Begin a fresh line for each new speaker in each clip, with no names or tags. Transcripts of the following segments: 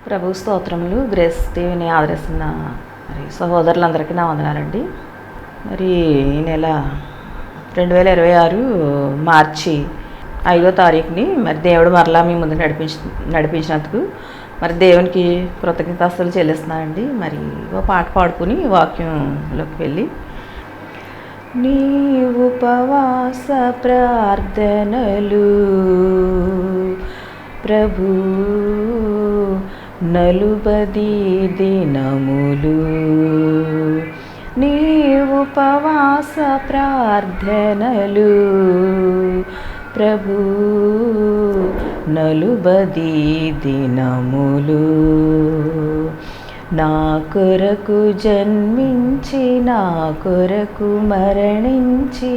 ప్రభు స్తోత్రములు. గ్రేస్ టీవీని ఆదరిస్తున్న మరి సహోదరులందరికీ నా వందనాలండి. మరి ఈ నెల 2026 మార్చి 5వ తారీఖుని మరి దేవుడు మరలా మీ ముందు నడిపించినందుకు మరి దేవునికి కృతజ్ఞతాస్తులు చెల్లిస్తున్నానండి. మరి ఓ పాట పాడుకుని వాక్యంలోకి వెళ్ళి, నీ ఉపవాస ప్రార్థనలు ప్రభు 40 దినములు, నీ ఉపవాస ప్రార్థనలు ప్రభు 40 దినములు, నా కొరకు జన్మించి నా కొరకు మరణించి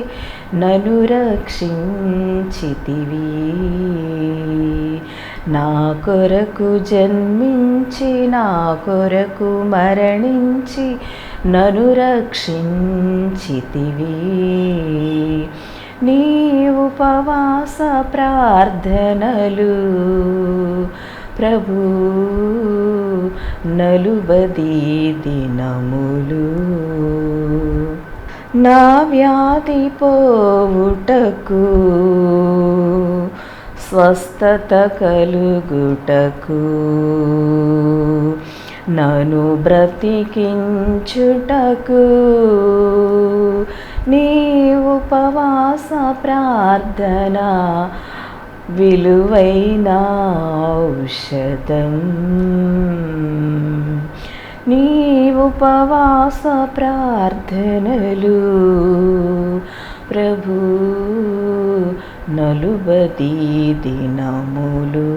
నన్ను రక్షించితివి, నా కొరకు జన్మించి నా కొరకు మరణించి నన్ను రక్షించితివి, నీ ఉపవాస ప్రార్థనలు ప్రభు 40 దినములు, నా వ్యాధి పోవుటకు స్వస్థత కలుగుటకు నన్ను బ్రతికించుటకు నీ ఉపవాస ప్రార్థన విలువైన ఔషధం, నీ ఉపవాస ప్రార్థనలు ప్రభు 40 దినములు,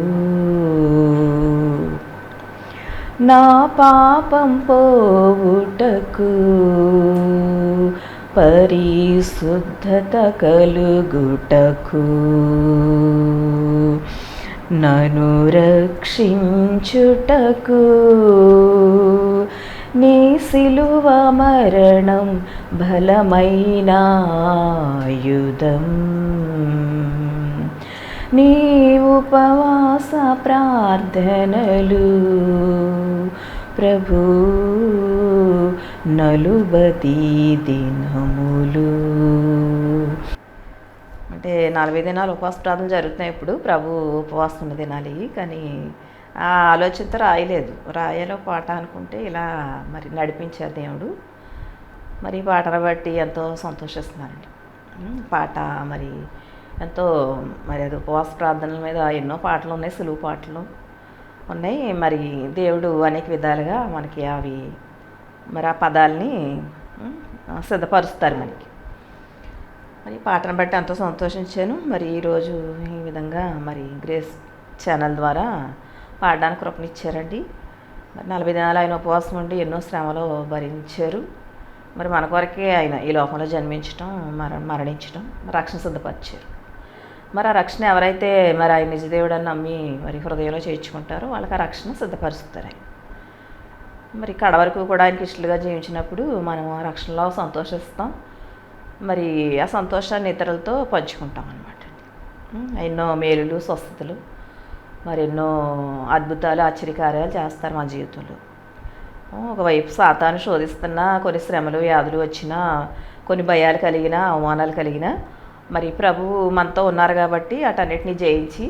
నా పాపం పోవుటకు పరిశుద్ధత కలుగుటకు నన్ను రక్షించుటకు నీ సిలువ మరణం బలమైన ఆయుధం, నీ ఉపవాస ప్రార్థనలు ప్రభు 40 దినములు. అంటే 40 దినాలు ఉపవాస ప్రార్థన జరుగుతున్నాయి. ఇప్పుడు ప్రభు ఉపవాసం ఉన్న దినాలు. కానీ ఆ ఆలోచనతో రాయాలో పాట అనుకుంటే ఇలా మరి నడిపించారు దేవుడు. మరి ఈ పాటను బట్టి ఎంతో సంతోషిస్తున్నానండి. పాట మరి ఎంతో మరి అది ఉపవాస ప్రార్థనల మీద ఎన్నో పాటలు ఉన్నాయి, సులువు పాటలు ఉన్నాయి. మరి దేవుడు అనేక విధాలుగా మనకి అవి మరి ఆ పదాలని సిద్ధపరుస్తారు మనకి. మరి పాటను బట్టి ఎంతో సంతోషించాను. మరి ఈరోజు ఈ విధంగా మరి గ్రేస్ ఛానల్ ద్వారా పాడడానికి కృపనిచ్చారండి. మరి 40 దినాలు ఆయన ఉపవాసం ఉండి ఎన్నో శ్రమలు భరించారు. మరి మన కొరకే ఆయన ఈ లోకంలో జన్మించడం, మరణించడం, రక్షణ సిద్ధపరిచారు. మరి ఆ రక్షణ ఎవరైతే మరి ఆయన నిజదేవుడని నమ్మి మరి హృదయంలో చేర్చుకుంటారో వాళ్ళకి ఆ రక్షణ సిద్ధపరుస్తారు ఆయన. మరి కడ వరకు కూడా ఆయనకి ఇష్టలుగా జీవించినప్పుడు మనం ఆ రక్షణలో సంతోషిస్తాం. మరి ఆ సంతోషాన్ని ఇతరులతో పంచుకుంటాం అన్నమాట. ఎన్నో మేలులు, స్వస్థతలు, మరి ఎన్నో అద్భుతాలు, ఆశ్చర్యకార్యాలు చేస్తారు మా జీవితంలో. ఒకవైపు సాతాను శోధిస్తున్నా, కొన్ని శ్రమలు, వ్యాధులు వచ్చినా, కొన్ని భయాలు కలిగినా, అవమానాలు కలిగినా మరి ప్రభువు మనతో ఉన్నారు కాబట్టి అటన్నిటినీ జయించి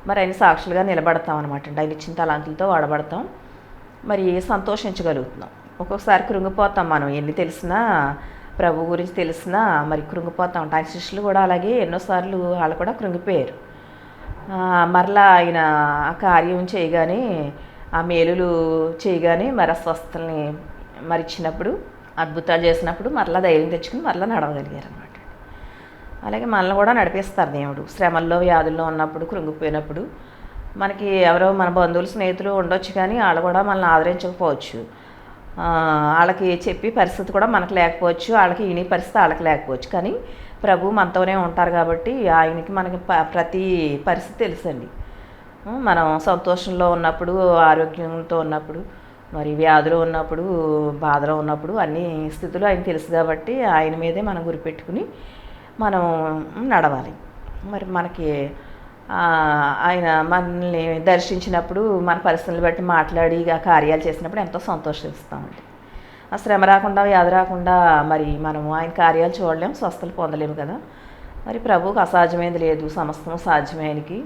మరి ఆయన సాక్షులుగా నిలబడతాం అనమాట. ఆయన ఇచ్చిన తలాంతులతో వాడబడతాం, మరి సంతోషించగలుగుతున్నాం. ఒక్కొక్కసారి కృంగిపోతాం. మనం ఎన్ని తెలిసినా, ప్రభు గురించి తెలిసినా మరి కృంగిపోతాం. ఆయన శిష్యులు కూడా అలాగే ఎన్నోసార్లు వాళ్ళు కూడా కృంగిపోయారు. మరలా ఆయన ఆ కార్యం చేయగానే, ఆ మేలులు చేయగానే మరి ఆ స్వస్థతల్ని మరి ఇచ్చినప్పుడు, అద్భుతాలు చేసినప్పుడు మరలా ధైర్యం తెచ్చుకుని మరలా నడవగలిగారు అనమాట. అలాగే మనల్ని కూడా నడిపిస్తారు దేవుడు. శ్రమల్లో, వ్యాధుల్లో ఉన్నప్పుడు, కృంగిపోయినప్పుడు మనకి ఎవరో మన బంధువులు, స్నేహితులు ఉండొచ్చు, కానీ వాళ్ళు కూడా మనల్ని ఆదరించకపోవచ్చు. వాళ్ళకి చెప్పి పరిస్థితి కూడా మనకు లేకపోవచ్చు, వాళ్ళకి ఈయన పరిస్థితి వాళ్ళకి లేకపోవచ్చు. కానీ ప్రభు మనతోనే ఉంటారు కాబట్టి ఆయనకి మనకి ప్రతి పరిస్థితి తెలుసండి. మనం సంతోషంలో ఉన్నప్పుడు, ఆరోగ్యంతో ఉన్నప్పుడు, మరి వ్యాధులు ఉన్నప్పుడు, బాధలో ఉన్నప్పుడు అన్ని స్థితులు ఆయన తెలుసు కాబట్టి ఆయన మీదే మనం గురిపెట్టుకుని మనం నడవాలి. మరి మనకి ఆయన మనల్ని దర్శించినప్పుడు మన పరిస్థితులను బట్టి మాట్లాడి ఆ కార్యాలు చేసినప్పుడు ఎంతో సంతోషిస్తామండి. ఆ శ్రమ రాకుండా వ్యాధి రాకుండా మరి మనము ఆయన కార్యాలు చూడలేం, స్వస్థలు పొందలేము కదా. మరి ప్రభువుకు అసాధ్యమైనది లేదు, సమస్తము సాధ్యమైనకి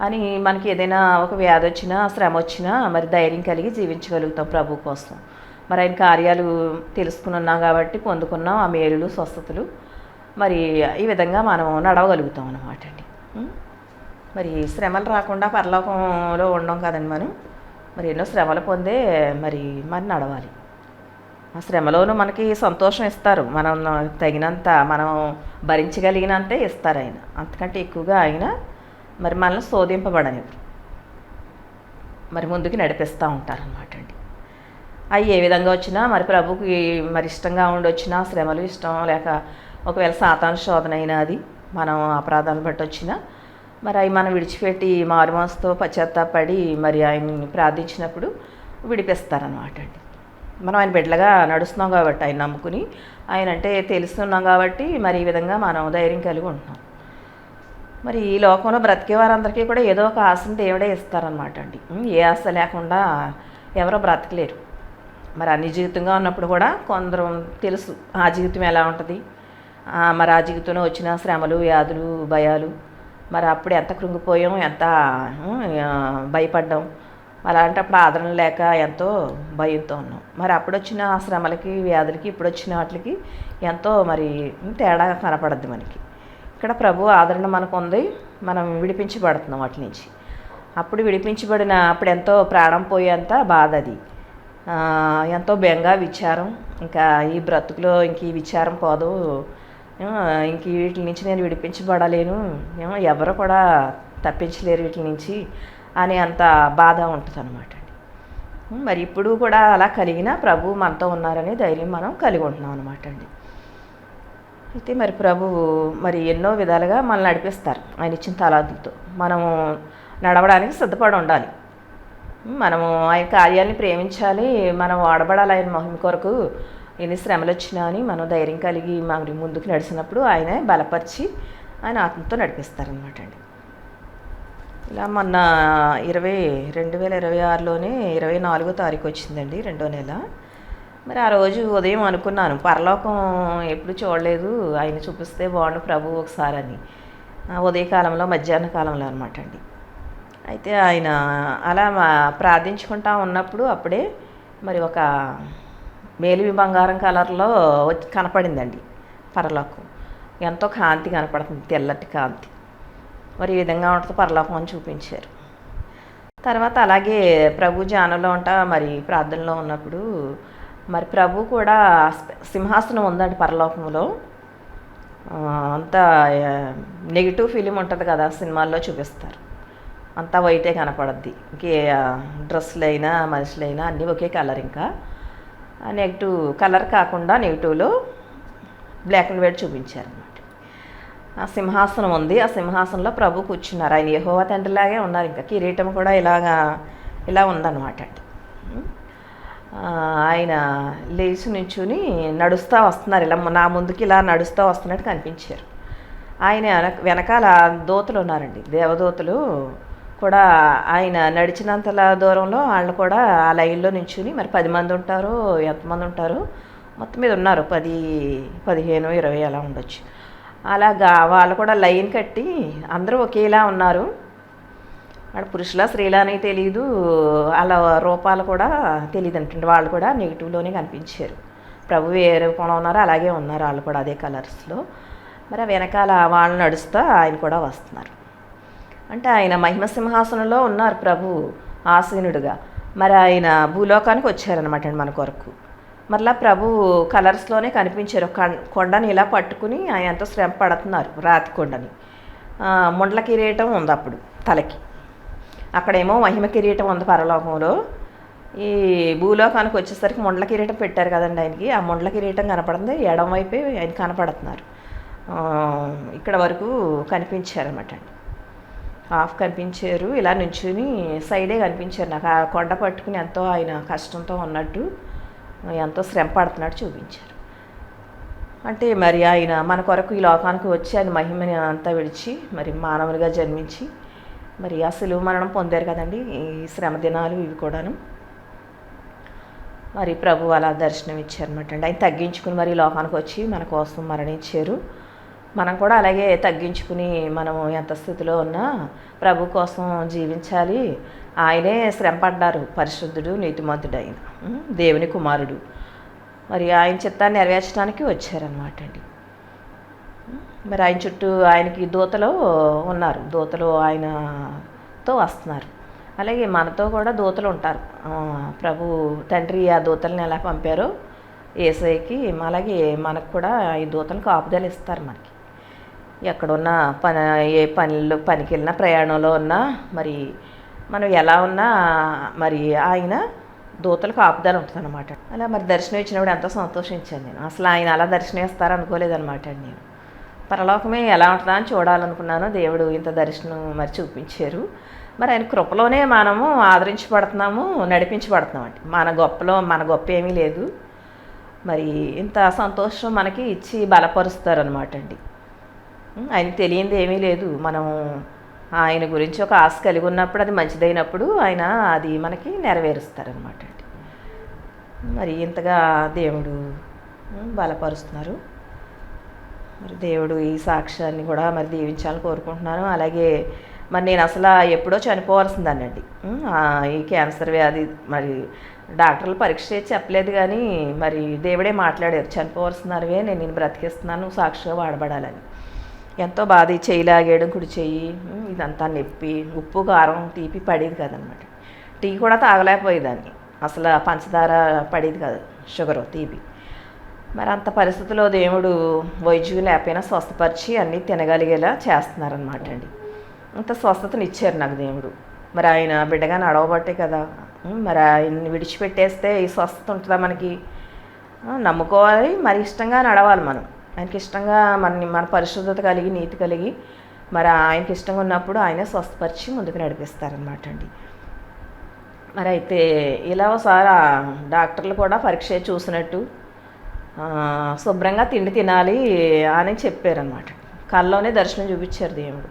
అని మనకి ఏదైనా ఒక వ్యాధి వచ్చినా శ్రమ వచ్చినా మరి ధైర్యం కలిగి జీవించగలుగుతాం ప్రభు కోసం. మరి ఆయన కార్యాలు తెలుసుకుని ఉన్నాం కాబట్టి పొందుకున్నాం ఆ మేలులు స్వస్థతలు. మరి ఈ విధంగా మనం నడవగలుగుతాం అన్నమాట అండి. మరి శ్రమలు రాకుండా పరలోకంలో ఉండం కదండి మనం. మరి ఎన్నో శ్రమలు పొందే మరి నడవాలి. ఆ శ్రమలోనూ మనకి సంతోషం ఇస్తారు, మనం తగినంత మనం భరించగలిగినంతే ఇస్తారు ఆయన. అంతకంటే ఎక్కువగా ఆయన మరి మనల్ని శోధింపబడనివ్వరు, మరి ముందుకు నడిపిస్తూ ఉంటారనమాట అండి. అవి ఏ విధంగా వచ్చినా మరి ప్రభుకి మరి ఇష్టంగా ఉండి వచ్చినా శ్రమలు ఇష్టం లేక ఒకవేళ సాతాను శోధన అయినా అది మనం అపరాధాలను బట్టి వచ్చినా మరి అవి మనం విడిచిపెట్టి మారు మనసుతో పశ్చాత్తాపడి మరి ఆయన్ని ప్రార్థించినప్పుడు విడిపిస్తారనమాట అండి. మనం ఆయన బిడ్డలుగా నడుస్తున్నాం కాబట్టి ఆయన నమ్ముకుని ఆయన అంటే తెలుస్తున్నాం కాబట్టి మరి ఈ విధంగా మనం ధైర్యం కలిగి ఉంటున్నాం. మరి ఈ లోకంలో బ్రతికే వారందరికీ కూడా ఏదో ఒక ఆశను దేవుడే ఇస్తారనమాట అండి. ఏ ఆశ లేకుండా ఎవరో బ్రతకలేరు. మరి అన్ని జీవితంగా ఉన్నప్పుడు కూడా కొందరు తెలుసు ఆ జీవితం ఎలా ఉంటుంది, మరి ఆ జీవితంలో వచ్చిన శ్రమలు వ్యాధులు భయాలు, మరి అప్పుడు ఎంత కృంగిపోయాం, ఎంత భయపడ్డాం. అలాంటప్పుడు ఆదరణ లేక ఎంతో భయంతో ఉన్నాం. మరి అప్పుడు వచ్చిన శ్రమలకి వ్యాధులకి ఇప్పుడు వచ్చిన వాటికి ఎంతో మరి తేడా కనపడద్ది మనకి. ఇక్కడ ప్రభు ఆదరణ మనకు ఉంది, మనం విడిపించబడుతున్నాం వాటి నుంచి. అప్పుడు విడిపించబడిన అప్పుడు ఎంతో ప్రాణం పోయేంత బాధ అది, ఎంతో బెంగ విచారం. ఇంకా ఈ బ్రతుకులో ఇంక ఈ విచారం పోదు, ఇంక వీటి నుంచి నేను విడిపించబడలేను, ఎవరు కూడా తప్పించలేరు వీటి నుంచి అని అంత బాధ ఉంటుంది అనమాట అండి. మరి ఇప్పుడు కూడా అలా కలిగిన ప్రభు మనతో ఉన్నారనే ధైర్యం మనం కలిగి ఉంటున్నాం అనమాట అండి. అయితే మరి ప్రభువు మరి ఎన్నో విధాలుగా మనల్ని నడిపిస్తారు ఆయన ఇచ్చిన తలాంతులతో. మనము నడవడానికి సిద్ధపడి ఉండాలి. మనము ఆయన కార్యాలని ప్రేమించాలి, మనం వాడబడాలి ఆయన మహిమ కొరకు. ఎన్ని శ్రమలు వచ్చినా అని మనం ధైర్యం కలిగి మరి ముందుకు నడిచినప్పుడు ఆయన బలపరిచి ఆయన ఆత్మతో నడిపిస్తారనమాట అండి. ఇలా మొన్న 2026లోనే 24వ తారీఖు వచ్చిందండి, 2వ నెల. మరి ఆ రోజు ఉదయం అనుకున్నాను పరలోకం ఎప్పుడు చూడలేదు, ఆయన చూపిస్తే బాగుండు ప్రభు ఒకసారి అని. ఉదయకాలంలో మధ్యాహ్న కాలంలో అనమాట అండి. అయితే ఆయన అలా ప్రార్థించుకుంటా ఉన్నప్పుడు అప్పుడే మరి ఒక మేలిమి బంగారం కలర్లో కనపడిందండి పరలోకం. ఎంతో కాంతి కనపడుతుంది, తెల్లటి కాంతి. మరి ఈ విధంగా ఉంటుంది పరలోకం అని చూపించారు. తర్వాత అలాగే ప్రభు ధ్యానంలో ఉంటా మరి ప్రార్థనలో ఉన్నప్పుడు మరి ప్రభు కూడా సింహాసనం ఉందండి పరలోకంలో. అంతా నెగిటివ్ ఫిలిం ఉంటుంది కదా సినిమాల్లో చూపిస్తారు, అంతా వైటే కనపడద్ది. ఇంకే డ్రెస్సులు అయినా మనుషులైనా అన్నీ ఒకే కలర్. ఇంకా నెగిటివ్ కలర్ కాకుండా నెగిటివ్లో బ్లాక్ అండ్ వైట్ చూపించారు అన్నమాట. ఆ సింహాసనం ఉంది, ఆ సింహాసనంలో ప్రభు కూర్చున్నారు. ఆయన యెహోవా తండ్రిలాగే ఉన్నారు. ఇంకా కిరీటం కూడా ఇలా ఉందన్నమాట అండి. ఆయన లేచి నుంచుని నడుస్తూ వస్తున్నారు, ఇలా నా ముందుకి ఇలా నడుస్తూ వస్తున్నట్టు కనిపించారు. ఆయన వెనకాల దూతలు ఉన్నారండి, దేవదూతలు కూడా. ఆయన నడిచినంతలా దూరంలో వాళ్ళు కూడా ఆ లైన్లో నించుని మరి 10 మంది ఉంటారో ఎంతమంది ఉంటారో మొత్తం మీద ఉన్నారు, 10, 15, 20 అలా ఉండొచ్చు. అలాగా వాళ్ళు కూడా లైన్ కట్టి అందరూ ఒకేలా ఉన్నారు. వాడు పురుషుల స్త్రీలా అని తెలియదు, వాళ్ళ రూపాలు కూడా తెలియదు అంటే వాళ్ళు కూడా నెగిటివ్లోనే కనిపించారు. ప్రభు ఏ రూపంలో ఉన్నారో అలాగే ఉన్నారు వాళ్ళు కూడా అదే కలర్స్లో. మరి వెనకాల వాళ్ళు నడుస్తూ ఆయన కూడా వస్తున్నారు. అంటే ఆయన మహిమ సింహాసనంలో ఉన్నారు ప్రభు ఆసీనుడుగా. మరి ఆయన భూలోకానికి వచ్చారనమాట అండి మన కొరకు. మరలా ప్రభు కలర్స్లోనే కనిపించారు. కొండని ఇలా పట్టుకుని ఆయన ఎంతో శ్రమ పడుతున్నారు, రాతి కొండని. ముండ్ల కిరీటం ఉంది అప్పుడు తలకి, అక్కడేమో మహిమ కిరీటం ఉంది పరలోకంలో. ఈ భూలోకానికి వచ్చేసరికి ముండ్ల కిరీటం పెట్టారు కదండి ఆయనకి. ఆ ముండ్ల కిరీటం కనపడుతుంది, ఎడం వైపే ఆయన కనపడుతున్నారు. ఇక్కడ వరకు కనిపించారన్నమాట అండి, హాఫ్ కనిపించారు. ఇలా నుంచుని సైడే కనిపించారు నాకు. ఆ కొండ పట్టుకుని ఎంతో ఆయన కష్టంతో ఉన్నట్టు, ఎంతో శ్రమ పడుతున్నట్టు చూపించారు. అంటే మరి ఆయన మన కొరకు ఈ లోకానికి వచ్చి ఆయన మహిమని అంతా విడిచి మరి మానవునిగా జన్మించి మరి ఆ సిలువ మరణం పొందారు కదండి, ఈ శ్రమ దినాలు ఇవి కూడాను. మరి ప్రభు అలా దర్శనం ఇచ్చారనమాట అండి. ఆయన తగ్గించుకుని మరి లోకానికి వచ్చి మన కోసం మరణించారు. మనం కూడా అలాగే తగ్గించుకుని మనం ఎంత స్థితిలో ఉన్నా ప్రభు కోసం జీవించాలి. ఆయనే శ్రమ పడ్డారు, పరిశుద్ధుడు నీతిమంతుడు ఆయన, దేవుని కుమారుడు. మరి ఆయన చిత్తాన్ని నెరవేర్చడానికి వచ్చారనమాట అండి. మరి ఆయన చుట్టూ ఆయనకి దూతలు ఉన్నారు, దూతలు ఆయనతో వస్తున్నారు. అలాగే మనతో కూడా దూతలు ఉంటారు. ప్రభు తండ్రి ఆ దూతలను ఎలా పంపారో యేసయ్యకి, అలాగే మనకు కూడా ఈ దూతలు కాపుదలు ఇస్తారు మనకి. ఎక్కడున్నా ఏ పనికి వెళ్ళినా ప్రయాణంలో ఉన్నా మరి మనం ఎలా ఉన్నా మరి ఆయన దూతలు కాపుదలు ఉంటుంది అనమాట. అలా మరి దర్శనం ఇచ్చినప్పుడు ఎంతో సంతోషించాను నేను. అసలు ఆయన అలా దర్శనం ఇస్తారు అనుకోలేదన్నమాట అండి. నేను పరలోకమే ఎలా ఉంటుందా అని చూడాలనుకున్నాను. దేవుడు ఇంత దర్శనం మరి చూపించారు. మరి ఆయన కృపలోనే మనము ఆదరించబడుతున్నాము, నడిపించబడుతున్నాం అండి. మన గొప్ప ఏమీ లేదు. మరి ఇంత సంతోషం మనకి ఇచ్చి బలపరుస్తారు అనమాట అండి. ఆయనకి తెలియంది ఏమీ లేదు. మనం ఆయన గురించి ఒక ఆశ కలిగి ఉన్నప్పుడు, అది మంచిదైనప్పుడు ఆయన అది మనకి నెరవేరుస్తారనమాట అండి. మరి ఇంతగా దేవుడు బలపరుస్తున్నారు. మరి దేవుడు ఈ సాక్ష్యాన్ని కూడా మరి దీవించాలని కోరుకుంటున్నాను. అలాగే మరి నేను అసలు ఎప్పుడో చనిపోవాల్సిందానండి. ఈ క్యాన్సర్ వ్యాధి మరి డాక్టర్లు పరీక్ష చేసి చెప్పలేదు, కానీ మరి దేవుడే మాట్లాడారు, చనిపోవాల్సినవే, నేను బ్రతికిస్తున్నాను, సాక్షిగా వాడబడాలని. ఎంతో బాధ, చెయ్యి లాగేయడం, కుడి చెయ్యి ఇదంతా నొప్పి, ఉప్పు కారం తీపి పడేది కదనమాట. టీ కూడా తాగలేకపోయేదాన్ని, అసలు పంచదార పడేది కాదు, షుగరు తీపి. మరి అంత పరిస్థితిలో దేవుడు వైద్యులు లేకపోయినా స్వస్థపరిచి అన్నీ తినగలిగేలా చేస్తున్నారనమాట అండి. అంత స్వస్థతను ఇచ్చారు నాకు దేవుడు. మరి ఆయన బిడ్డగా నడవబట్టే కదా. మరి ఆయన్ని విడిచిపెట్టేస్తే ఈ స్వస్థత ఉంటుందా మనకి? నమ్ముకోవాలి, మరి ఇష్టంగా నడవాలి మనం. ఆయనకి ఇష్టంగా మన పరిశుద్ధత కలిగి, నీతి కలిగి, మరి ఆయనకి ఇష్టంగా ఉన్నప్పుడు ఆయనే స్వస్థపరిచి ముందుకు నడిపిస్తారనమాట అండి. మరి అయితే ఇలా ఒకసారి డాక్టర్లు కూడా పరీక్ష చూసినట్టు శుభ్రంగా తిండి తినాలి అని చెప్పారనమాట. కళ్ళలోనే దర్శనం చూపించారు దేవుడు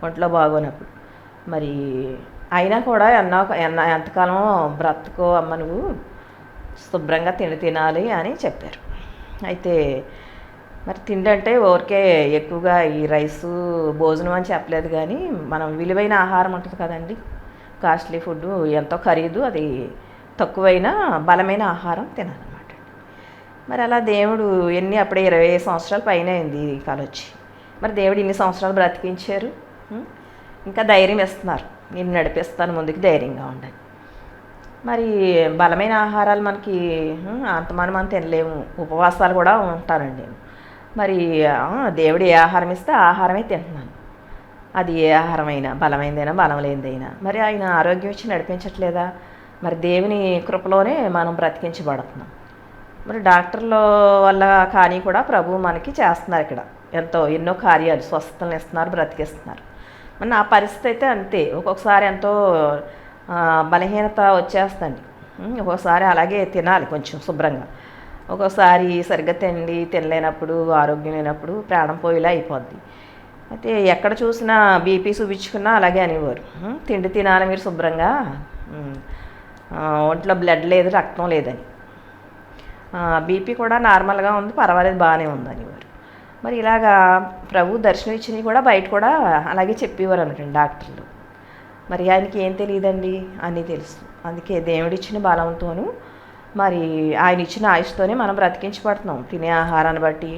ఒంట్లో బాగోనప్పుడు. మరి అయినా కూడా ఎంతకాలం బ్రతుకో అమ్మ, నువ్వు శుభ్రంగా తిండి తినాలి అని చెప్పారు. అయితే మరి తిండి అంటే ఊరికే ఎక్కువగా ఈ రైసు భోజనం అని చెప్పలేదు, కానీ మనం విలువైన ఆహారం ఉంటుంది కదండి, కాస్ట్లీ ఫుడ్, ఎంతో ఖరీదు, అది తక్కువైన బలమైన ఆహారం తినాలన్నమాట. మరి అలా దేవుడు అప్పుడే 20 సంవత్సరాల పైన అయింది ఈ కాలొచ్చి. మరి దేవుడు ఇన్ని సంవత్సరాలు బ్రతికించారు, ఇంకా ధైర్యం ఇస్తున్నారు, నేను నడిపిస్తాను, ముందుకు ధైర్యంగా ఉండాలి. మరి బలమైన ఆహారాలు మనకి మనం తినలేము, ఉపవాసాలు కూడా ఉంటానండి నేను. మరి దేవుడు ఏ ఆహారం ఇస్తే ఆ ఆహారమే తింటున్నాను. అది ఏ ఆహారమైనా, బలమైనదైనా బలం లేనిదైనా, మరి ఆయన ఆరోగ్యం ఇచ్చి నడిపించట్లేదా? మరి దేవుని కృపలోనే మనం బ్రతికించబడుతున్నాం. మరి డాక్టర్ల వల్ల కానీ కూడా ప్రభు మనకి చేస్తున్నారు ఇక్కడ ఎన్నో కార్యాలు, స్వస్థతలను ఇస్తున్నారు, బ్రతికిస్తున్నారు. మరి నా పరిస్థితి అయితే అంతే. ఒక్కొక్కసారి ఎంతో బలహీనత వచ్చేస్తుంది. ఒక్కొక్కసారి అలాగే తినాలి కొంచెం శుభ్రంగా, ఒక్కోసారి సరిగ్గా తినలేనప్పుడు, ఆరోగ్యం లేనప్పుడు ప్రాణం పోయేలా అయిపోద్ది. అయితే ఎక్కడ చూసినా బీపీ చూపించుకున్నా అలాగే అనేవారు, తిండి తినాలి మీరు శుభ్రంగా, ఒంట్లో బ్లడ్ లేదు, రక్తం లేదని. బీపీ కూడా నార్మల్గా ఉంది, పర్వాలేదు, బాగానే ఉంది అనేవారు. మరి ఇలాగా ప్రభు దర్శనం ఇచ్చినవి కూడా బయట కూడా అలాగే చెప్పేవారు అనుకోండి డాక్టర్లు. మరి ఆయనకి ఏం తెలియదండి, అన్నీ తెలుసు. అందుకే దేవుడిచ్చిన బలంతోనూ మరి ఆయన ఇచ్చిన ఆయుష్తోనే మనం బ్రతికించబడుతున్నాం. తినే ఆహారాన్ని బట్టి,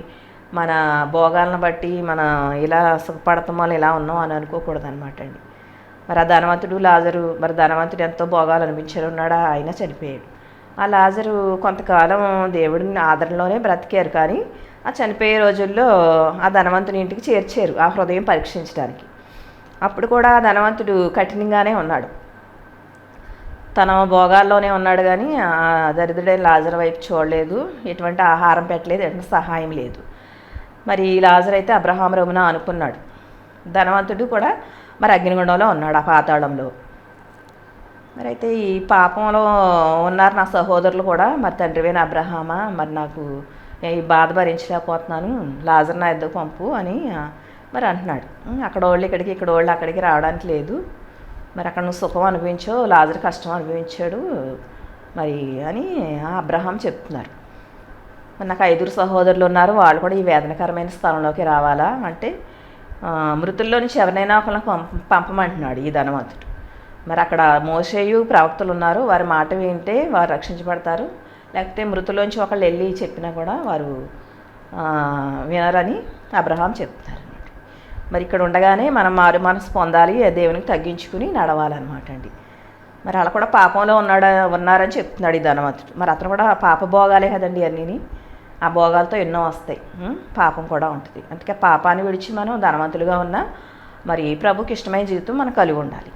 మన భోగాలను బట్టి మన ఇలా సుఖపడతామో ఇలా ఉన్నాం అని అనుకోకూడదు అనమాట అండి. మరి ఆ ధనవంతుడు లాజరు, మరి ధనవంతుడు ఎంతో భోగాలు అనిపించాడు ఉన్నాడా, ఆయన చనిపోయాడు. ఆ లాజరు కొంతకాలం దేవుడిని ఆదరణలోనే బ్రతికారు, కానీ ఆ చనిపోయే రోజుల్లో ఆ ధనవంతుని ఇంటికి చేర్చారు ఆ హృదయం పరీక్షించడానికి. అప్పుడు కూడా ధనవంతుడు కఠినంగానే ఉన్నాడు, తన భోగాల్లోనే ఉన్నాడు, కానీ ఆ దరిద్రుడైన లాజరు వైపు చూడలేదు, ఎటువంటి ఆహారం పెట్టలేదు, ఎటువంటి సహాయం లేదు. మరి లాజరు అయితే అబ్రహాము రొమ్మున అనుకున్నాడు. ధనవంతుడు కూడా మరి అగ్నిగుండంలో ఉన్నాడు, ఆ పాతాళంలో. మరి అయితే ఈ పాపంలో ఉన్నారు నా సహోదరులు కూడా, మరి తండ్రివైన అబ్రహామా, మరి నాకు ఈ బాధ భరించలేకపోతున్నాను, లాజరు నా ఎద్దుకు పంపు అని మరి అంటున్నాడు. అక్కడ వాళ్ళు ఇక్కడికి, ఇక్కడ వాళ్ళు అక్కడికి రావడానికి లేదు, మరి అక్కడ నువ్వు సుఖం అనుభవించావు, లాజరు కష్టం అనుభవించాడు మరి అని అబ్రహాం చెప్తున్నారు. మరి నాకు 5 సహోదరులు ఉన్నారు, వాళ్ళు కూడా ఈ వేదనకరమైన స్థలంలోకి రావాలా అంటే మృతుల్లో నుంచి ఎవరినైనా ఒకళ్ళని పంపమంటున్నాడు ఈ ధనవంతుడు. మరి అక్కడ మోషేయు ప్రవక్తలు ఉన్నారు, వారి మాట వింటే వారు రక్షించబడతారు, లేకపోతే మృతుల్లోంచి ఒకళ్ళు వెళ్ళి చెప్పినా కూడా వారు వినరని అబ్రహాం చెప్తున్నారు అనమాట. మరి ఇక్కడ ఉండగానే మనం మారు మనసు పొందాలి, దేవునికి తగ్గించుకుని నడవాలన్నమాట అండి. మరి అలా కూడా పాపంలో ఉన్నారని చెప్తున్నాడు ఈ ధనవంతుడు. మరి అతను కూడా పాప భోగాలే కదండి అన్నీని, ఆ భోగాలతో ఎన్నో వస్తాయి, పాపం కూడా ఉంటుంది. అందుకే పాపాన్ని విడిచి మనం ధనవంతులుగా ఉన్నా మరి ప్రభుకి ఇష్టమైన జీవితం మనం కలిగి ఉండాలి.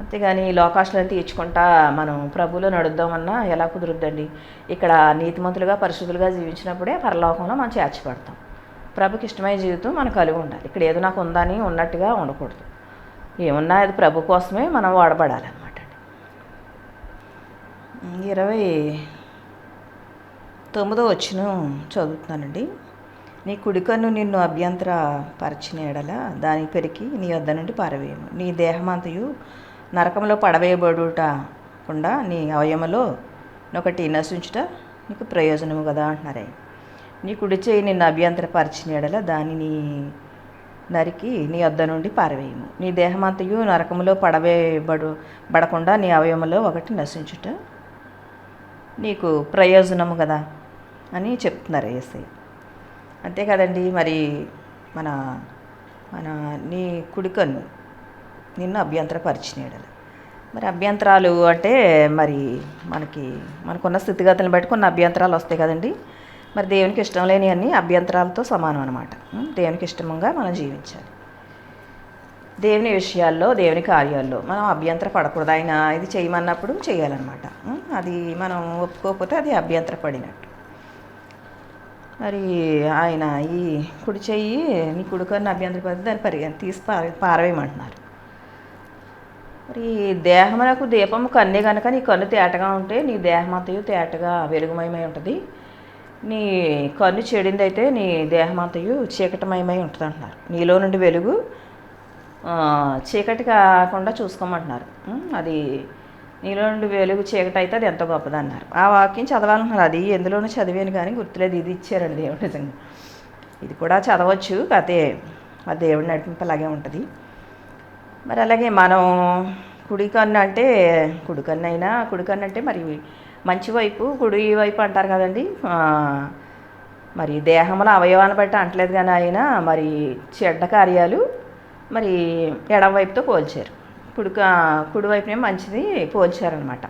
అంతేగాని లోకాశలను తీర్చుకుంటా మనం ప్రభువులో నడుద్దామన్నా ఎలా కుదురుద్దండి. ఇక్కడ నీతిమంతులుగా పరిశుద్ధులుగా జీవించినప్పుడే పరలోకంలో మనం చేర్చబడతాం. ప్రభుకి ఇష్టమైన జీవితం మనం కలిగి ఉండాలి. ఇక్కడ ఏదో నాకు ఉందని ఉన్నట్టుగా ఉండకూడదు. ఏమున్నా అది ప్రభు కోసమే మనం వాడబడాలన్నమాట. 29వ వచనం చదువుతున్నానండి. నీ కుడికన్ను నిన్ను అభ్యంతర పరిచిన ఎడల దాని పెరికి నీ వద్ద నుండి పారవేయము. నీ దేహమంతయు నరకంలో పడవేయబడుటకుండా నీ అవయములో ఒకటి నశించుట నీకు ప్రయోజనము కదా అంటున్నారే. నీ కుడి చేయి నిన్ను అభ్యంతర పరిచిన ఎడల దానిని నరికి నీ వద్ద నుండి పారవేయము. నీ దేహమంతయు నరకములో పడకుండా నీ అవయములో ఒకటి నశించుట నీకు ప్రయోజనము కదా అని చెప్తున్నారు యేసయ్య. అంతే కదండి. మరి మన మన నీ కుడికన్ను నిన్ను అభ్యంతరపరిచినాడు. మరి అభ్యంతరాలు అంటే మరి మనకున్న స్థితిగతులను బట్టి కొన్ని అభ్యంతరాలు వస్తాయి కదండి. మరి దేవునికి ఇష్టం లేని అన్ని అభ్యంతరాలతో సమానం అనమాట. దేవునికి ఇష్టంగా మనం జీవించాలి. దేవుని విషయాల్లో, దేవుని కార్యాల్లో మనం అభ్యంతర పడకూడదు. ఆయన ఇది చేయమన్నప్పుడు చేయాలన్నమాట. అది మనం ఒప్పుకోకపోతే అది అభ్యంతర పడినట్టు. మరి ఆయన ఈ కుడి చెయ్యి నీ కుడికన్ను అభ్యంతర పడితే దాన్ని తీసి పారవేయమంటున్నారు. మరి దేహమునకు దీపము కన్నే కనుక నీ కన్ను తేటగా ఉంటే నీ దేహమంతయు తేటగా వెలుగుమయమై ఉంటుంది. నీ కన్ను చెడిందైతే నీ దేహమంతయు చీకటిమయమై ఉంటుంది అంటున్నారు. నీలో నుండి వెలుగు చీకటి కాకుండా చూసుకోమంటున్నారు. అది నీలో నుండి వెలుగు చీకటి అయితే అది ఎంతో గొప్పది అన్నారు. ఆ వాక్యం చదవాలన్నారు. అది ఎందులోనూ చదివాను కానీ గుర్తులేదు. ఇది ఇచ్చారండి దేవుడు నిజంగా. ఇది కూడా చదవచ్చు, కాకపోతే ఆ దేవుడి నడిపింపు అలాగే ఉంటుంది. మరి అలాగే మనం కుడికన్ను అంటే మరి మంచి వైపు కుడి వైపు అంటారు కదండి. మరి దేహంలో అవయవాన్ని బట్టి అంటలేదు కానీ ఆయన మరి చెడ్డ కార్యాలు మరి ఎడమ వైపుతో పోల్చారు. కుడివైపునే మంచిది పోల్చారనమాట.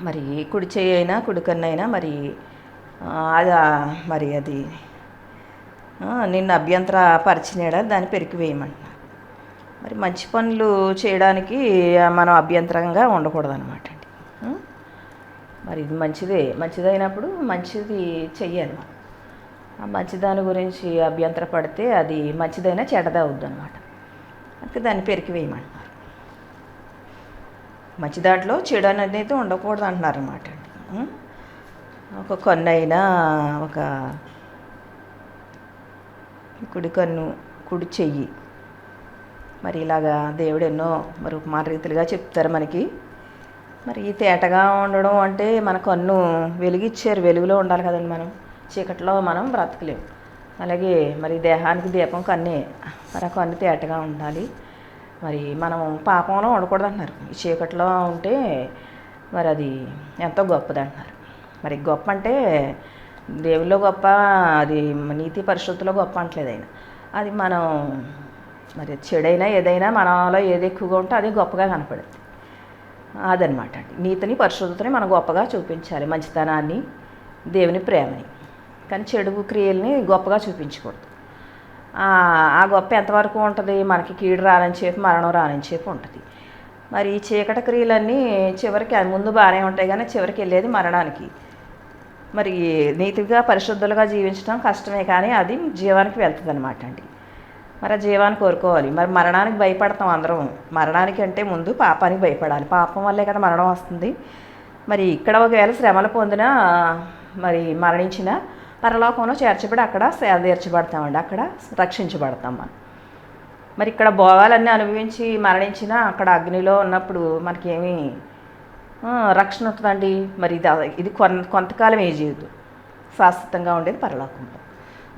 మరి కుడి చేయి అయినా కుడికన్ను అయినా మరి అది నిన్ను అభ్యంతర పరిచినాడా దాన్ని పెరికి వేయమంటున్నారు. మరి మంచి పనులు చేయడానికి మనం అభ్యంతరంగా ఉండకూడదు అనమాట అండి. మరి ఇది మంచిదైనప్పుడు మంచిది చెయ్యాలి. మనం ఆ మంచిదాని గురించి అభ్యంతర పడితే అది మంచిదైనా చెడ్డదా అవుద్ది అనమాట. అంటే దాన్ని పెరికి వేయమంటున్నారు. మంచి దాంట్లో చెడు అనేది అయితే ఉండకూడదు అంటున్నారు అనమాట అండి. ఒక కన్ను అయినా ఒక కుడి కన్ను కుడి చెయ్యి మరి ఇలాగా దేవుడు ఎన్నో మరి ఉపమాన రీతిలుగా చెప్తారు మనకి. మరి తేటగా ఉండడం అంటే మన కన్ను వెలుగిచ్చారు, వెలుగులో ఉండాలి కదండి. మనం చీకట్లో మనం బ్రతకలేము. అలాగే మరి దేహానికి దీపం కన్నే, మరి ఆ కన్ను తేటగా ఉండాలి. మరి మనం పాపంలో ఉండకూడదు అంటున్నారు. ఈ చీకట్లో ఉంటే మరి అది ఎంతో గొప్పది అంటున్నారు. మరి గొప్ప అంటే దేవుల్లో గొప్ప, అది నీతి పరిశుద్ధిలో గొప్ప అంటలేదు ఆయన. అది మనం మరి చెడైనా ఏదైనా మనలో ఏది ఎక్కువగా ఉంటే అదే గొప్పగా కనపడుతుంది. అదనమాట అండి. నీతిని పరిశుద్ధతని మనం గొప్పగా చూపించాలి, మంచితనాన్ని, దేవుని ప్రేమని. కానీ చెడు క్రియల్ని గొప్పగా చూపించకూడదు. ఆ గొప్ప ఎంతవరకు ఉంటుంది? మనకి కీడు రానించేపు, మరణం రానించేపు ఉంటుంది. మరి ఈ చీకటి క్రియలన్నీ చివరికి ముందు బాగానే ఉంటాయి కానీ చివరికి వెళ్ళేది మరణానికి. మరి నీతిగా పరిశుద్ధులుగా జీవించడం కష్టమే కానీ అది జీవానికి వెళ్తుంది అనమాట అండి. మరి ఆ జీవాన్ని కోరుకోవాలి. మరి మరణానికి భయపడతాం అందరం. మరణానికి అంటే ముందు పాపానికి భయపడాలి. పాపం వల్లే కదా మరణం వస్తుంది. మరి ఇక్కడ ఒకవేళ శ్రమలు పొందినా మరి మరణించిన పరలోకంలో చేర్చబడి అక్కడ సేద తీర్చబడతామండి. అక్కడ రక్షించబడతాం మనం. మరి ఇక్కడ భోగాలన్నీ అనుభవించి మరణించినా అక్కడ అగ్నిలో ఉన్నప్పుడు మనకేమీ రక్షణ ఉంటుందండి. మరి ఇది కొంతకాలం ఏ జీవితం, శాశ్వతంగా ఉండేది పరలోకంలో.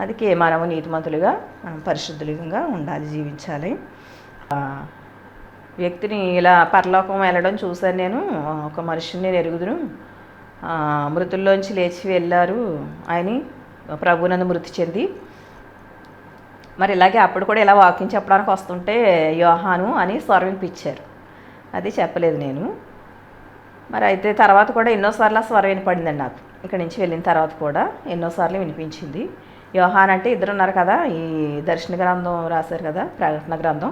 అందుకే మనము నీతిమంతులుగా మనం పరిశుద్ధులుగా ఉండాలి, జీవించాలి. వ్యక్తిని ఇలా పరలోకం వెళ్ళడం చూశాను నేను. ఒక మనిషిని నేను ఎరుగుదును, మృతుల్లోంచి లేచి వెళ్ళారు ఆయన ప్రభునందు మృతి చెంది. మరి ఇలాగే అప్పుడు కూడా ఇలా వాకింగ్ చెప్పడానికి వస్తుంటే యోహాను అని స్వరం వినిపించారు. అది చెప్పలేదు నేను. మరి అయితే తర్వాత కూడా ఎన్నోసార్లు ఆ స్వరం వినపడిందండి నాకు. ఇక్కడి నుంచి వెళ్ళిన తర్వాత కూడా ఎన్నోసార్లు వినిపించింది. యోహాన్ అంటే ఇద్దరు ఉన్నారు కదా, ఈ దర్శన గ్రంథం రాశారు కదా, ప్రకటన గ్రంథం.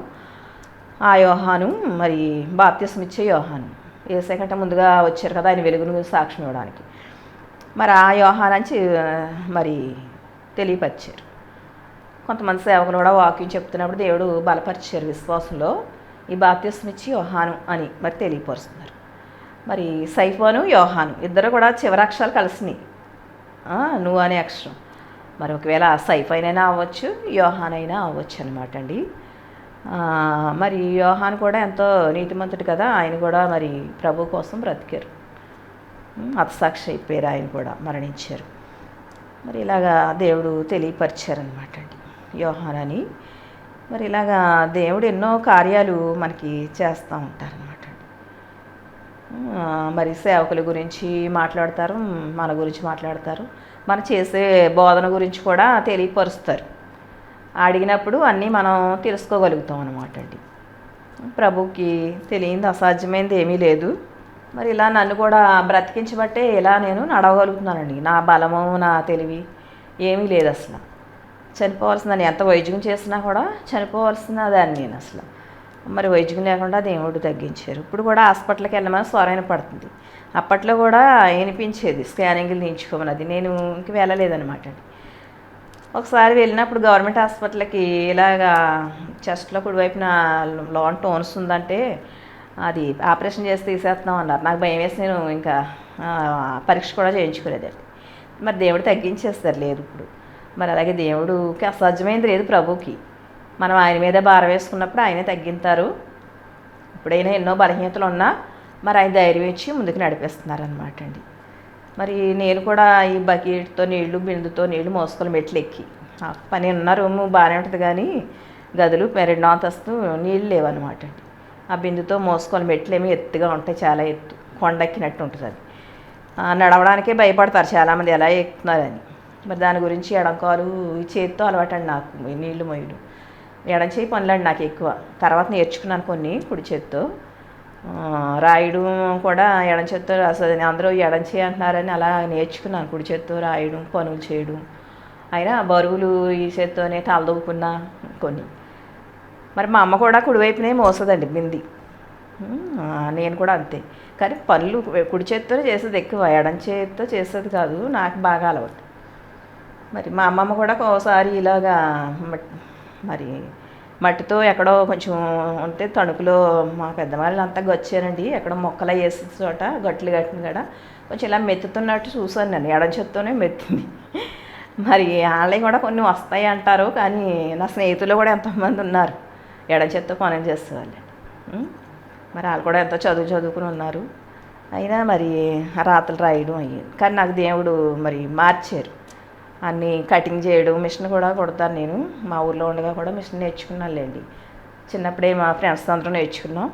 ఆ యోహాను మరి బాప్తిస్మం ఇచ్చే యోహాను, యేసయ్య కంటే ముందుగా వచ్చారు కదా ఆయన వెలుగును సాక్ష్యం ఇవ్వడానికి. మరి ఆ యోహాన్ అని మరి తెలియపరిచారు. కొంతమంది సేవకులు కూడా వాక్యం చెప్తున్నప్పుడు దేవుడు బలపరిచారు విశ్వాసంలో. ఈ బాప్తిస్మం ఇచ్చి యోహాను అని మరి తెలియపరుస్తున్నారు. మరి సైఫోను యోహాను ఇద్దరు కూడా చివరి అక్షరాలు కలిసినాయి, నువ్వు అనే అక్షరం. మరి ఒకవేళ సైఫైనైనా అవ్వచ్చు, యోహాన్ అయినా అవ్వచ్చు అనమాట అండి. మరి యోహాన్ కూడా ఎంతో నీతిమంతుడు కదా, ఆయన కూడా మరి ప్రభు కోసం బ్రతికారు, హతసాక్షి అయిపోయారు, ఆయన కూడా మరణించారు. మరి ఇలాగా దేవుడు తెలియపరిచారనమాట అండి యోహాన్ అని. మరి ఇలాగా దేవుడు ఎన్నో కార్యాలు మనకి చేస్తూ ఉంటారనమాట. మరి సేవకుల గురించి మాట్లాడతారు, మన గురించి మాట్లాడతారు, మనం చేసే బోధన గురించి కూడా తెలియపరుస్తారు. అడిగినప్పుడు అన్నీ మనం తెలుసుకోగలుగుతాం అన్నమాట అండి. ప్రభుకి తెలియంది అసాధ్యమైనది ఏమీ లేదు. మరి ఇలా నన్ను కూడా బ్రతికించబట్టే ఇలా నేను నడవగలుగుతున్నానండి. నా బలము నా తెలివి ఏమీ లేదు అసలు. చనిపోవాల్సిందని ఎంత వైద్యం చేసినా కూడా చనిపోవాల్సిన దాన్ని నేను అసలు. మరి వైద్యం లేకుండా దేవుడు తగ్గించారు. ఇప్పుడు కూడా హాస్పిటల్కి వెళ్ళమని స్వరం పడుతుంది. అప్పట్లో కూడా వినిపించేది స్కానింగ్లు తీయించుకోమన్నది, నేను ఇంక వెళ్ళలేదన్నమాట అండి. ఒకసారి వెళ్ళినప్పుడు గవర్నమెంట్ హాస్పిటల్కి ఇలాగా చెస్ట్లో కుడివైపున లోన్ టోన్స్ ఉందంటే అది ఆపరేషన్ చేసి తీసేస్తున్నాం అన్నారు. నాకు భయం వేసి నేను ఇంకా పరీక్ష కూడా చేయించుకోలేదండి. మరి దేవుడు తగ్గించేస్తారు లేదు ఇప్పుడు. మరి అలాగే దేవుడికి అసాధ్యమైంది లేదు ప్రభుకి. మనం ఆయన మీద భారం వేసుకున్నప్పుడు ఆయనే తగ్గింతారు. ఇప్పుడైనా ఎన్నో బలహీనతలు ఉన్నా మరి ఆయన ధైర్యం ఇచ్చి ముందుకు నడిపిస్తున్నారనమాట అండి. మరి నేను కూడా ఈ బకెట్తో నీళ్లు బిందుతో నీళ్లు మోసుకొని మెట్లు ఎక్కి, పని ఉన్న రూము బాగానే ఉంటుంది కానీ గదులు 2వ అంతస్తు నీళ్ళు లేవన్నమాట అండి. ఆ బిందుతో మోసుకొని మెట్లు ఏమి ఎత్తుగా ఉంటాయి, చాలా ఎత్తు, కొండెక్కినట్టు ఉంటుంది అది. నడవడానికే భయపడతారు చాలామంది ఎలా ఎక్కుతున్నారని. మరి దాని గురించి ఎడంకాలు ఈ చేతితో అలవాటు అండి నాకు నీళ్లు మొయ్యడం. ఎడం చేయి పనులండి నాకు ఎక్కువ. తర్వాత నేర్చుకున్నాను కొన్ని కుడి చేతితో. రాయడం కూడా ఎడం చేతితో అసలు అందరూ ఎడం చేయి అంటున్నారని అలా నేర్చుకున్నాను కుడి చేతితో రాయడం, పనులు చేయడం. అయినా బరువులు ఈ చేతితోనే తలదూకున్నా కొన్ని. మరి మా అమ్మ కూడా కుడివైపునే మోసదండి బింది, నేను కూడా అంతే. కానీ పనులు కుడి చేతితోనే చేసేది ఎక్కువ, ఎడం చేతితో చేసేది కాదు. నాకు బాగా అలవాటు. మరి మా అమ్మమ్మ కూడా ఒకసారి ఇలాగా మరి మట్టితో ఎక్కడో కొంచెం ఉంటే తణుకులో మా పెద్దవాళ్ళు అంతా గొచ్చారండి, ఎక్కడో మొక్కలు వేసే చోట గట్లు కట్టిన కూడా కొంచెం ఇలా మెత్తుతున్నట్టు చూసాను నేను. ఎడం చేత్తోనే మెత్తింది. మరి వాళ్ళవి కూడా కొన్ని వస్తాయి అంటారు, కానీ నా స్నేహితులు కూడా ఎంతోమంది ఉన్నారు ఎడం చేత్తో పనులు చేసేవాళ్ళు. మరి వాళ్ళు కూడా ఎంతో చదువుకుని ఉన్నారు. అయినా మరి రాతలు రాయడం అయ్యేది. కానీ నాకు దేవుడు మరి మార్చారు. అన్నీ కటింగ్ చేయడం, మిషన్ కూడా కుడతాను నేను. మా ఊర్లో ఉండగా కూడా మిషన్ నేర్చుకున్నానులేండి. చిన్నప్పుడే మా ఫ్రెండ్స్ అందరూ నేర్చుకున్నాం.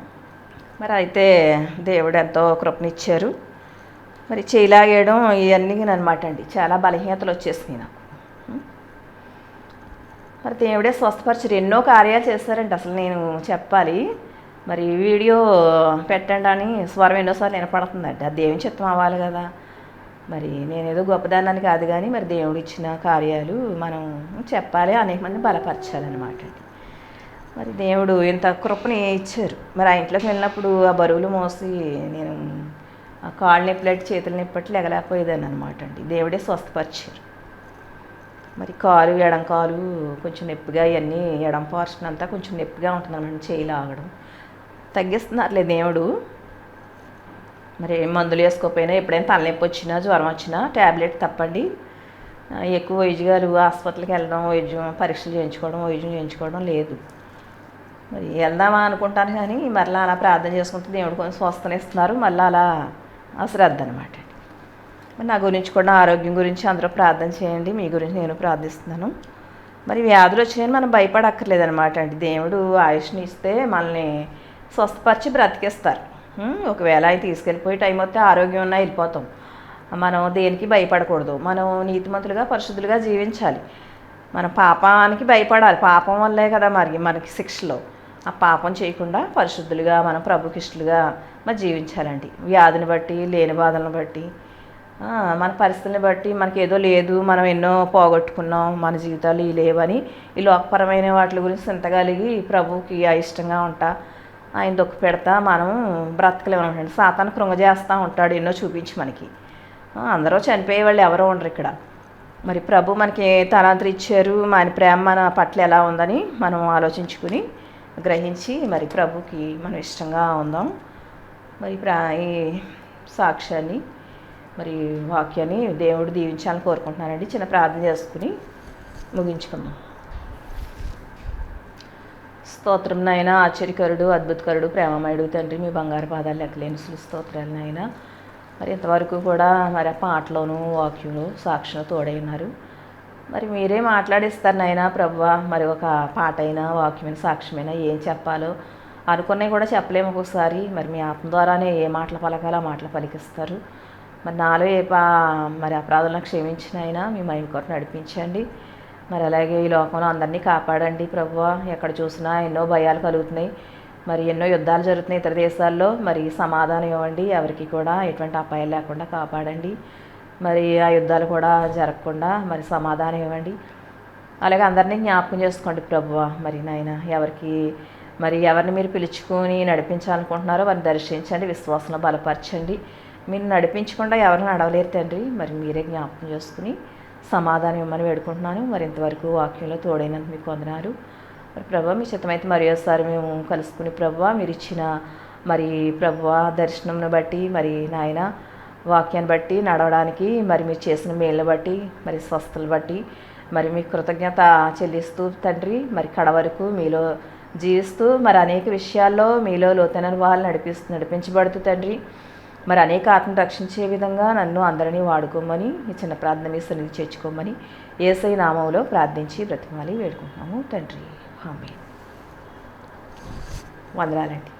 మరి అయితే దేవుడు ఎంతో కృపనిచ్చారు. మరి చేయలాగేయడం ఇవన్నీ అనమాట అండి. చాలా బలహీనతలు వచ్చేసినాయి నాకు. మరి దేవుడే స్వస్థపరిచారు, ఎన్నో కార్యాలు చేశారండి. అసలు నేను చెప్పాలి. మరి వీడియో పెట్టండి అని స్వరం ఎన్నోసార్లు వినపడుతుందండి. అది దేవుని చిత్తం అవ్వాలి కదా. మరి నేనేదో గొప్పదానాన్ని కాదు కానీ మరి దేవుడు ఇచ్చిన కార్యాలు మనం చెప్పాలి, అనేక మంది బలపరచాలన్నమాట అండి. మరి దేవుడు ఇంత కృపని ఇచ్చారు. మరి ఆ ఇంట్లోకి వెళ్ళినప్పుడు ఆ బరువులు మోసి నేను కాళ్ళు నొప్పిలట్టి చేతులు నొప్పట్లు ఎగలేకపోయేదాన్ని అనమాట అండి. దేవుడే స్వస్థపరిచారు. మరి కాలు ఎడం కాలు కొంచెం నొప్పిగా, ఇవన్నీ ఎడం పోర్షన్ అంతా కొంచెం నొప్పిగా ఉంటుందన్నమాట. చేయి లాగడం తగ్గిస్తున్నారులే దేవుడు. మరి మందులు వేసుకోకపోయినా ఎప్పుడైనా తలనొప్పి వచ్చినా జ్వరం వచ్చినా ట్యాబ్లెట్ తప్పండి. ఎక్కువ వైద్యుగారు హాస్పిటల్కి వెళ్ళడం, వైద్యం పరీక్షలు చేయించుకోవడం, వైద్యం చేయించుకోవడం లేదు. మరి వెళ్దామా అనుకుంటాను కానీ మరలా అలా ప్రార్థన చేసుకుంటే దేవుడు కొంచెం స్వస్థనిస్తున్నారు, మళ్ళీ అలా అశ్రద్ధ అనమాట. మరి నా గురించి కూడా ఆరోగ్యం గురించి అందరూ ప్రార్థన చేయండి, మీ గురించి నేను ప్రార్థిస్తున్నాను. మరి వ్యాధులు వచ్చినాయని మనం భయపడక్కర్లేదనమాట అండి. దేవుడు ఆయుష్ని ఇస్తే మనల్ని స్వస్థపరిచి బ్రతికిస్తారు. ఒకవేళ ఆయన తీసుకెళ్ళిపోయి టైం వస్తే ఆరోగ్యం ఉన్నా వెళ్ళిపోతాం. మనం దేనికి భయపడకూడదు. మనం నీతిమంతులుగా పరిశుద్ధులుగా జీవించాలి. మన పాపానికి భయపడాలి. పాపం వల్లే కదా మరి మనకి శిక్షలో. ఆ పాపం చేయకుండా పరిశుద్ధులుగా మనం ప్రభుకి ఇష్టలుగా మరి జీవించాలండి. వ్యాధిని బట్టి, లేని బాధలను బట్టి, మన పరిస్థితిని బట్టి మనకి ఏదో లేదు, మనం ఎన్నో పోగొట్టుకున్నాం, మన జీవితాలు ఈ లేవని ఈ లోకపరమైన వాటి గురించి చింతగలిగి ప్రభుకి అయిష్టంగా ఉంటా, ఆయన దుఃఖ పెడతా మనం బ్రతకలేమనండి. సాతాను కృంగజేస్తూ ఉంటాడు ఎన్నో చూపించి మనకి. అందరూ చనిపోయే వాళ్ళు ఎవరో ఉండరు ఇక్కడ. మరి ప్రభు మనకి తలాంతలు ఇచ్చారు, మన ప్రేమ మన పట్ల ఎలా ఉందని మనం ఆలోచించుకుని గ్రహించి మరి ప్రభుకి మనం ఇష్టంగా ఉందాం. మరి ఈ సాక్ష్యాన్ని మరి వాక్యాన్ని దేవుడు దీవించాలని కోరుకుంటున్నానండి. చిన్న ప్రార్థన చేసుకుని ముగించుకుందాం. స్తోత్రం నాయన, ఆశ్చర్యకరుడు, అద్భుతకరుడు, ప్రేమమయుడు తండ్రి, మీ బంగారు పాదాలు లెక్కలేని స్తోత్రాలు నాయన. మరి ఇంతవరకు కూడా మరి ఆ పాటలోను వాక్యంలో సాక్షిలో తోడైనారు. మరి మీరే మాట్లాడిస్తారు నాయన ప్రభువా. మరి ఒక పాట అయినా వాక్యమైన సాక్ష్యమైనా ఏం చెప్పాలో అనుకున్నవి కూడా చెప్పలేము ఒక్కొక్కసారి. మరి మీ ఆత్మ ద్వారానే ఏ మాటలు పలకాలో ఆ మాటలు పలికిస్తారు. మరి నాలో మరి అపరాధాలను క్షమించిన అయినా మీ మహిమ కొరకు నడిపించండి. మరి అలాగే ఈ లోకంలో అందరినీ కాపాడండి ప్రభువా. ఎక్కడ చూసినా ఎన్నో భయాలు కలుగుతున్నాయి, మరి ఎన్నో యుద్ధాలు జరుగుతున్నాయి ఇతర దేశాల్లో. మరి సమాధానం ఇవ్వండి, ఎవరికి కూడా ఎటువంటి అపాయాలు లేకుండా కాపాడండి. మరి ఆ యుద్ధాలు కూడా జరగకుండా మరి సమాధానం ఇవ్వండి. అలాగే అందరినీ జ్ఞాపకం చేసుకోండి ప్రభువా. మరి నాయన ఎవరిని మీరు పిలుచుకొని నడిపించాలనుకుంటున్నారో వారిని దర్శించండి, విశ్వాసంలో బలపరచండి. మీరు నడిపించకుండా ఎవరిని నడవలేరు తండ్రి. మరి మీరే జ్ఞాపకం చేసుకుని సమాధానం ఇవ్వమని వేడుకుంటున్నాను. మరి ఇంతవరకు వాక్యంలో తోడైనందుకు మీకు వందనాలు. మరి ప్రభువా, మీ చిత్తమైతే మరి ఒకసారి మేము కలుసుకుని ప్రభువా మీరు ఇచ్చిన మరి ప్రభువా దర్శనంను బట్టి మరి నాయన వాక్యాన్ని బట్టి నడవడానికి, మరి మీరు చేసిన మేళ్ళని బట్టి, మరి స్వస్థలు బట్టి మరి మీకు కృతజ్ఞత చెల్లిస్తూ తండ్రి, మరి కడ వరకు మీలో జీవిస్తూ మరి అనేక విషయాల్లో మీలో లోతైన వాళ్ళు నడిపించబడుతూ తండ్రి, మరి అనేక ఆత్మను రక్షించే విధంగా నన్ను అందరినీ వాడుకోమని ఈ చిన్న ప్రార్థన మీ సన్నిధి చేర్చుకోమని యేసయ్య నామములో ప్రార్థించి బ్రతిమాలి వేడుకుంటున్నాము తండ్రి. ఆమేన్. వందనాలండి.